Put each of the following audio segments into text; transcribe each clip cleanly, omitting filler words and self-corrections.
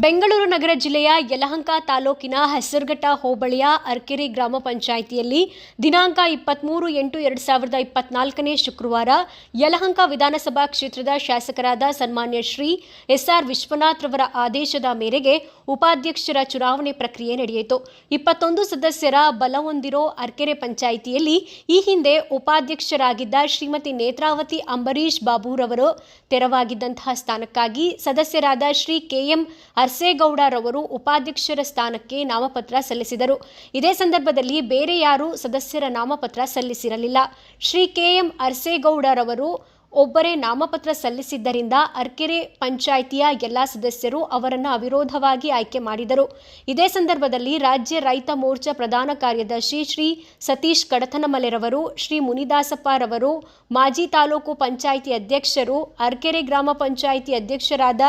ಬೆಂಗಳೂರು ನಗರ ಜಿಲ್ಲೆಯ ಯಲಹಂಕ ತಾಲೂಕಿನ ಹೆಸರಘಟ್ಟ ಹೋಬಳಿಯ ಅರ್ಕೆರೆ ಗ್ರಾಮ ಪಂಚಾಯಿತಿಯಲ್ಲಿ ದಿನಾಂಕ 23/8/2024 ಶುಕ್ರವಾರ ಯಲಹಂಕ ವಿಧಾನಸಭಾ ಕ್ಷೇತ್ರದ ಶಾಸಕರಾದ ಸನ್ಮಾನ್ಯ ಶ್ರೀ ಎಸ್.ಆರ್. ವಿಶ್ವನಾಥ್ ರವರ ಆದೇಶದ ಮೇರೆಗೆ ಉಪಾಧ್ಯಕ್ಷರ ಚುನಾವಣೆ ಪ್ರಕ್ರಿಯೆ ನಡೆಯಿತು. 21 ಸದಸ್ಯರ ಬಲ ಹೊಂದಿರೋ ಅರ್ಕೆರೆ ಪಂಚಾಯಿತಿಯಲ್ಲಿ ಈ ಹಿಂದೆ ಉಪಾಧ್ಯಕ್ಷರಾಗಿದ್ದ ಶ್ರೀಮತಿ ನೇತ್ರಾವತಿ ಅಂಬರೀಶ್ ಬಾಬುರವರು ತೆರವಾಗಿದ್ದಂತಹ ಸ್ಥಾನಕ್ಕಾಗಿ ಸದಸ್ಯರಾದ ಶ್ರೀ ಕೆ.ಎಂ. ಅರ್ಸೇಗೌಡರವರು ಉಪಾಧ್ಯಕ್ಷರ ಸ್ಥಾನಕ್ಕೆ ನಾಮಪತ್ರ ಸಲ್ಲಿಸಿದರು. ಇದೇ ಸಂದರ್ಭದಲ್ಲಿ ಬೇರೆ ಯಾರೂ ಸದಸ್ಯರ ನಾಮಪತ್ರ ಸಲ್ಲಿಸಿರಲಿಲ್ಲ. ಶ್ರೀ ಕೆ.ಎಂ. ಅರ್ಸೇಗೌಡರವರು ಒಬ್ಬರೇ ನಾಮಪತ್ರ ಸಲ್ಲಿಸಿದ್ದರಿಂದ ಅರ್ಕೆರೆ ಪಂಚಾಯಿತಿಯ ಎಲ್ಲ ಸದಸ್ಯರು ಅವರನ್ನು ಅವಿರೋಧವಾಗಿ ಆಯ್ಕೆ ಮಾಡಿದರು. ಇದೇ ಸಂದರ್ಭದಲ್ಲಿ ರಾಜ್ಯ ರೈತ ಮೋರ್ಚಾ ಪ್ರಧಾನ ಕಾರ್ಯದರ್ಶಿ ಶ್ರೀ ಸತೀಶ್ ಕಡತನಮಲೆರವರು, ಶ್ರೀ ಮುನಿದಾಸಪ್ಪರವರು, ಮಾಜಿ ತಾಲೂಕು ಪಂಚಾಯಿತಿ ಅಧ್ಯಕ್ಷರು, ಅರ್ಕೆರೆ ಗ್ರಾಮ ಪಂಚಾಯಿತಿ ಅಧ್ಯಕ್ಷರಾದ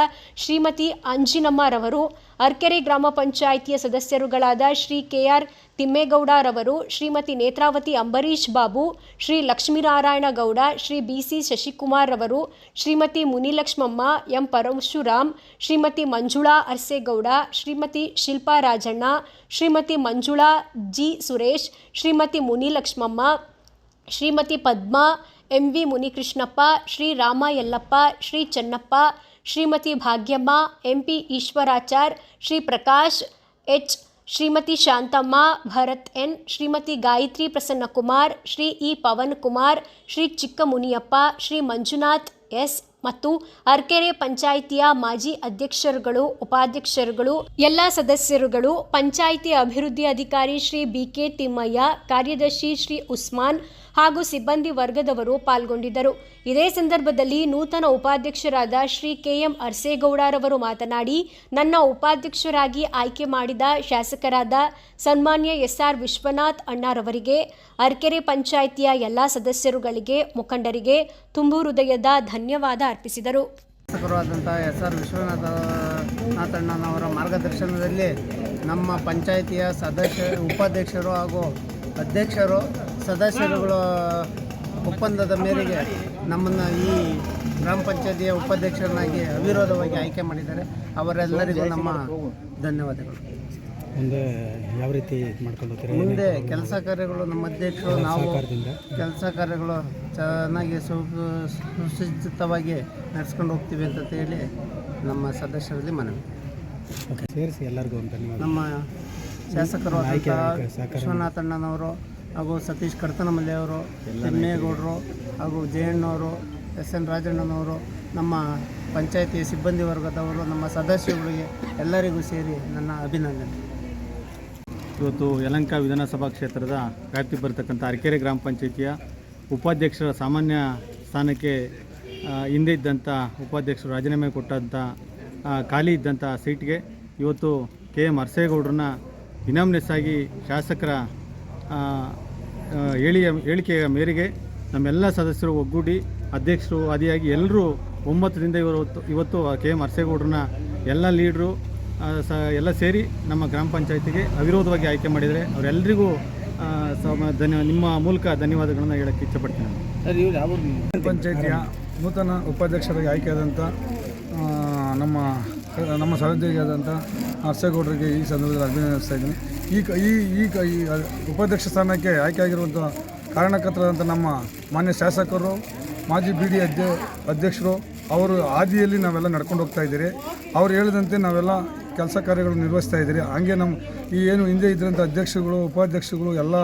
ಶ್ರೀಮತಿ ಅಂಜಿನಮ್ಮರವರು, ಅರ್ಕೆರೆ ಗ್ರಾಮ ಪಂಚಾಯಿತಿಯ ಸದಸ್ಯರುಗಳಾದ ಶ್ರೀ ಕೆ.ಆರ್. ತಿಮ್ಮೇಗೌಡರವರು, ಶ್ರೀಮತಿ ನೇತ್ರಾವತಿ ಅಂಬರೀಶ್ ಬಾಬು, ಶ್ರೀ ಲಕ್ಷ್ಮೀನಾರಾಯಣ ಗೌಡ, ಶ್ರೀ ಬಿ.ಸಿ. ಶಶಿಕುಮಾರ್ ರವರು, Shrimati Munilakshmamma, M. Parashuram, Shrimati Manjula Arsegowda, Shrimati Shilpa Rajanna, Shrimati Manjula G. Suresh, Shrimati Munilakshmamma, Shrimati Padma, M V. Munikrishnappa, Shri Rama Yellappa, Shri Chennappa, Shrimati Bhagyamma, M P. Eshwarachar, Shri Prakash H, Shrimati Shantamma, Bharat N, Shrimati Gayatri Prasannakumar, Shri E. Pavan Kumar, Shri Chikka Muniyappa, Shri Manjunath S ಮತ್ತು ಅರ್ಕೆರೆ ಪಂಚಾಯಿತಿಯ ಮಾಜಿ ಅಧ್ಯಕ್ಷರುಗಳು, ಉಪಾಧ್ಯಕ್ಷರುಗಳು, ಎಲ್ಲ ಸದಸ್ಯರುಗಳು, ಪಂಚಾಯಿತಿ ಅಭಿವೃದ್ಧಿ ಅಧಿಕಾರಿ ಶ್ರೀ ಬಿ.ಕೆ. ತಿಮ್ಮಯ್ಯ, ಕಾರ್ಯದರ್ಶಿ ಶ್ರೀ ಉಸ್ಮಾನ್ ಹಾಗೂ ಸಿಬ್ಬಂದಿ ವರ್ಗದವರು ಪಾಲ್ಗೊಂಡಿದ್ದರು. ಇದೇ ಸಂದರ್ಭದಲ್ಲಿ ನೂತನ ಉಪಾಧ್ಯಕ್ಷರಾದ ಶ್ರೀ ಕೆ.ಎಂ. ಅರ್ಸೇಗೌಡರವರು ಮಾತನಾಡಿ, ನನ್ನ ಉಪಾಧ್ಯಕ್ಷರಾಗಿ ಆಯ್ಕೆ ಮಾಡಿದ ಶಾಸಕರಾದ ಸನ್ಮಾನ್ಯ ಎಸ್.ಆರ್. ವಿಶ್ವನಾಥ್ ಅಣ್ಣರವರಿಗೆ, ಅರ್ಕೆರೆ ಪಂಚಾಯಿತಿಯ ಎಲ್ಲ ಸದಸ್ಯರುಗಳಿಗೆ, ಮುಖಂಡರಿಗೆ ತುಂಬು ಹೃದಯದ ಧನ್ಯವಾದ ಅರ್ಪಿಸಿದರು. ಶಾಸಕರಾದಂಥ ಎಸ್.ಆರ್. ವಿಶ್ವನಾಥಣ್ಣನವರ ಮಾರ್ಗದರ್ಶನದಲ್ಲಿ ನಮ್ಮ ಪಂಚಾಯಿತಿಯ ಉಪಾಧ್ಯಕ್ಷರು ಹಾಗೂ ಅಧ್ಯಕ್ಷರು ಸದಸ್ಯರುಗಳ ಒಪ್ಪಂದದ ಮೇರೆಗೆ ನಮ್ಮನ್ನು ಈ ಗ್ರಾಮ ಪಂಚಾಯಿತಿಯ ಉಪಾಧ್ಯಕ್ಷರನ್ನಾಗಿ ಅವಿರೋಧವಾಗಿ ಆಯ್ಕೆ ಮಾಡಿದ್ದಾರೆ. ಅವರೆಲ್ಲರಿಗೂ ನಮ್ಮ ಧನ್ಯವಾದಗಳು. ಮುಂದೆ ಯಾವ ರೀತಿ ಮಾಡ್ಕೊಂಡು ಹೋಗ್ತೀರಾ? ಮುಂದೆ ಕೆಲಸ ಕಾರ್ಯಗಳು ನಮ್ಮ ಅಧ್ಯಕ್ಷರು ನಾವು ಕೆಲಸ ಕಾರ್ಯಗಳು ಚೆನ್ನಾಗಿ ಸುಸಜ್ಜಿತವಾಗಿ ನಡೆಸ್ಕೊಂಡು ಹೋಗ್ತೀವಿ ಅಂತ ಹೇಳಿ ನಮ್ಮ ಸದಸ್ಯರಲ್ಲಿ ಮನವಿ. ಸೇರಿಸಿ ಎಲ್ಲರಿಗೂ ಧನ್ಯವಾದ. ನಮ್ಮ ಶಾಸಕರು ವಿಶ್ವನಾಥಣ್ಣನವರು ಹಾಗೂ ಸತೀಶ್ ಕಡತನಮಲ್ಲೆಯವರು, ತಿಮ್ಮೇಗೌಡರು ಹಾಗೂ ಜಯಣ್ಣವರು, ಎಸ್.ಎನ್. ರಾಜಣ್ಣನವರು, ನಮ್ಮ ಪಂಚಾಯಿತಿ ಸಿಬ್ಬಂದಿ ವರ್ಗದವರು, ನಮ್ಮ ಸದಸ್ಯರುಗಳಿಗೆ ಎಲ್ಲರಿಗೂ ಸೇರಿ ನನ್ನ ಅಭಿನಂದನೆ. ಇವತ್ತು ಯಲಹಂಕ ವಿಧಾನಸಭಾ ಕ್ಷೇತ್ರದ ವ್ಯಾಪ್ತಿ ಬರತಕ್ಕಂಥ ಅರ್ಕೆರೆ ಗ್ರಾಮ ಪಂಚಾಯಿತಿಯ ಉಪಾಧ್ಯಕ್ಷರ ಸಾಮಾನ್ಯ ಸ್ಥಾನಕ್ಕೆ ಹಿಂದೆ ಇದ್ದಂಥ ಉಪಾಧ್ಯಕ್ಷರು ರಾಜೀನಾಮೆ ಕೊಟ್ಟಂಥ ಖಾಲಿ ಇದ್ದಂಥ ಸೀಟ್ಗೆ ಇವತ್ತು ಕೆ.ಎಂ. ಅರ್ಸೇಗೌಡರನ್ನ ಇನಾಮಿನೇಸ್ ಆಗಿ ಶಾಸಕರ ಹೇಳಿಕೆಯ ಮೇರೆಗೆ ನಮ್ಮೆಲ್ಲ ಸದಸ್ಯರು ಒಗ್ಗೂಡಿ ಅಧ್ಯಕ್ಷರು ಆದಿಯಾಗಿ ಎಲ್ಲರೂ ಒಮ್ಮತದಿಂದ ಇವತ್ತು ಕೆ.ಎಂ. ಅರ್ಸೇಗೌಡರನ್ನ ಎಲ್ಲ ಲೀಡ್ರು ಎಲ್ಲ ಸೇರಿ ನಮ್ಮ ಗ್ರಾಮ ಪಂಚಾಯತಿಗೆ ಅವಿರೋಧವಾಗಿ ಆಯ್ಕೆ ಮಾಡಿದರೆ ಅವರೆಲ್ಲರಿಗೂ ನಿಮ್ಮ ಮೂಲಕ ಧನ್ಯವಾದಗಳನ್ನು ಹೇಳೋಕ್ಕೆ ಇಷ್ಟಪಡ್ತೀನಿ. ಪಂಚಾಯಿತಿಯ ನೂತನ ಉಪಾಧ್ಯಕ್ಷರಾಗಿ ಆಯ್ಕೆಯಾದಂಥ ನಮ್ಮ ಸಹೋದ್ಯೋಗಿಯಾದಂಥ ಅರ್ಸೇಗೌಡರಿಗೆ ಈ ಸಂದರ್ಭದಲ್ಲಿ ಅಭಿನಂದಿಸ್ತಾ ಇದ್ದೀನಿ. ಈ ಉಪಾಧ್ಯಕ್ಷ ಸ್ಥಾನಕ್ಕೆ ಆಯ್ಕೆಯಾಗಿರುವಂಥ ಕಾರಣಕರ್ತರಾದಂಥ ನಮ್ಮ ಮಾನ್ಯ ಶಾಸಕರು, ಮಾಜಿ ಬಿ.ಡಿ. ಅಧ್ಯಕ್ಷರು ಅವರು ಹಾದಿಯಲ್ಲಿ ನಾವೆಲ್ಲ ನಡ್ಕೊಂಡು ಹೋಗ್ತಾ ಇದ್ದೀರಿ. ಅವ್ರು ಹೇಳಿದಂತೆ ನಾವೆಲ್ಲ ಕೆಲಸ ಕಾರ್ಯಗಳು ನಿರ್ವಹಿಸ್ತಾ ಇದ್ದೀರಿ. ಹಾಗೆ ನಮ್ಮ ಏನು ಹಿಂದೆ ಇದ್ದಂಥ ಅಧ್ಯಕ್ಷರುಗಳು, ಉಪಾಧ್ಯಕ್ಷರುಗಳು ಎಲ್ಲ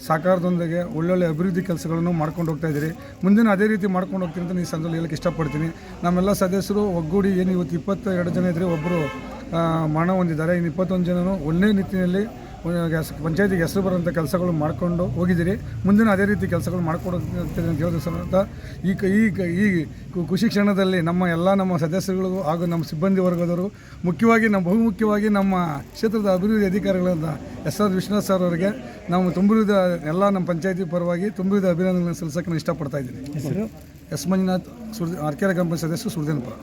ಸಹಕಾರದೊಂದಿಗೆ ಒಳ್ಳೊಳ್ಳೆ ಅಭಿವೃದ್ಧಿ ಕೆಲಸಗಳನ್ನು ಮಾಡ್ಕೊಂಡು ಹೋಗ್ತಾ ಇದ್ದೀರಿ. ಮುಂದಿನ ಅದೇ ರೀತಿ ಮಾಡ್ಕೊಂಡು ಹೋಗ್ತೀನಿ ಅಂತ ಈ ಸಂದರ್ಭದಲ್ಲಿ ಹೇಳಕ್ಕೆ ಇಷ್ಟಪಡ್ತೀನಿ. ನಮ್ಮೆಲ್ಲ ಸದಸ್ಯರು ಒಗ್ಗೂಡಿ ಏನು ಇವತ್ತು 22 ಜನ ಇದ್ದರೆ ಒಬ್ಬರು ಮರಣ ಹೊಂದಿದ್ದಾರೆ. ಇನ್ನು 21 ಜನರು ಒಳ್ಳೆ ನಿಟ್ಟಿನಲ್ಲಿ ಪಂಚಾಯತಿಗೆ ಹೆಸರು ಬರುವಂಥ ಕೆಲಸಗಳು ಮಾಡಿಕೊಂಡು ಹೋಗಿದ್ದೀರಿ. ಮುಂದಿನ ಅದೇ ರೀತಿ ಕೆಲಸಗಳು ಮಾಡ್ಕೊಂಡು ಹೋಗ್ತೀರಿ ಅಂತ ಹೇಳಿದ ಸಮೇತ ಈ ಖುಷಿ ಕ್ಷಣದಲ್ಲಿ ನಮ್ಮ ಸದಸ್ಯರುಗಳಿಗೂ ಹಾಗೂ ನಮ್ಮ ಸಿಬ್ಬಂದಿ ವರ್ಗದವರು, ಬಹುಮುಖ್ಯವಾಗಿ ನಮ್ಮ ಕ್ಷೇತ್ರದ ಅಭಿವೃದ್ಧಿ ಅಧಿಕಾರಿಗಳಾದ ಎಸ್.ಆರ್. ವಿಶ್ವನಾಥ್ ಸರ್ ಅವರಿಗೆ ನಾವು ನಮ್ಮ ಪಂಚಾಯತಿ ಪರವಾಗಿ ತುಂಬಿದ ಅಭಿನಂದನೆಗಳನ್ನು ಸಲ್ಲಿಸೋಕ್ಕೆ ನಾನು ಇಷ್ಟಪಡ್ತಾ ಇದ್ದೀನಿ. ಎಸ್. ಮಂಜುನಾಥ್, ಅರ್ಕೆರೆ ಗ್ರಾಮ ಪಂಚಾಯತ್ ಸದಸ್ಯರು, ಸುರ್ದೇನಪುರ.